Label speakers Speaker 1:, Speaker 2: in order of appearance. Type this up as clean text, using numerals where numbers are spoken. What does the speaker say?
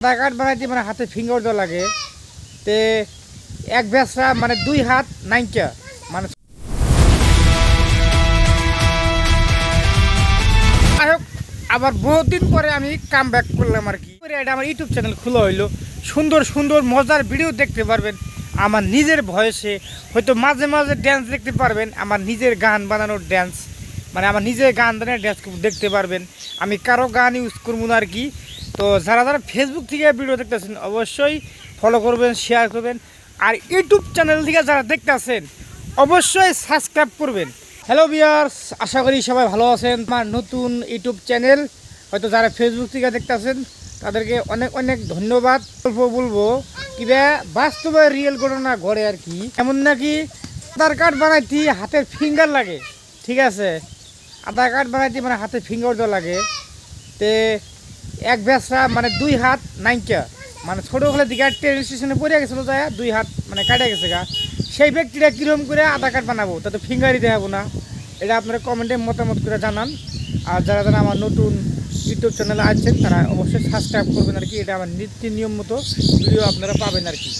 Speaker 1: আধার card বানাইতে মানে হাতে ফিঙ্গার দেওয়া লাগে তে এক বেসরা মানে 2 হাত নাইকা মানে আবার বহুদিন পরে আমি কাম ব্যাক করলাম আর কি। এটা আমার ইউটিউব চ্যানেল খোলা হইলো, সুন্দর সুন্দর মজার ভিডিও দেখতে পারবেন আমার নিজের ভয়েসে, হয়তো মাঝে মাঝে ড্যান্স দেখতে পারবেন, আমার নিজের গান বানানোর ড্যান্স, মানে আমার নিজের গান বানানোর ড্যান্স দেখতে পারবেন। আমি কারো গান ইউজ করবো না আর কি। তো যারা যারা ফেসবুক থেকে ভিডিও দেখতেছেন অবশ্যই ফলো করবেন, শেয়ার করবেন, আর ইউটিউব চ্যানেল থেকে যারা দেখতেছেন অবশ্যই সাবস্ক্রাইব করবেন। হ্যালো ভিউয়ার্স, আশা করি সবাই ভালো আছেন। আমার নতুন ইউটিউব চ্যানেল, হয়তো যারা ফেসবুক থেকে দেখতেছেন তাদেরকে অনেক অনেক ধন্যবাদ। বলবো কিবা বাস্তবে রিয়েল ঘটনা ঘটে আর কি। এমন নাকি আধার কার্ড বানাইতে হাতের ফিঙ্গার লাগে, ঠিক আছে, আধার কার্ড বানাইতে মানে হাতে ফিঙ্গার দেওয়া লাগে তে এক বেসরা মানে 2 হাত নাইকা মানে ছোটো হলে দিকে ট্রেন স্টেশনে পড়ে গেছিলো যায় 2 হাত মানে কাটা গেছে গা। সেই ব্যক্তিটা কীরকম করে আধার কার্ড বানাবো, তাতে ফিঙ্গারই দেখাবো না, এটা আপনারা কমেন্টে মতামত করে জানান। আর যারা যারা আমার নতুন ইউটিউব চ্যানেলে আছেন তারা অবশ্যই সাবস্ক্রাইব করবেন আর কি। এটা আমার নীতি নিয়ম মতো ভিডিও আপনারা পাবেন আর কি।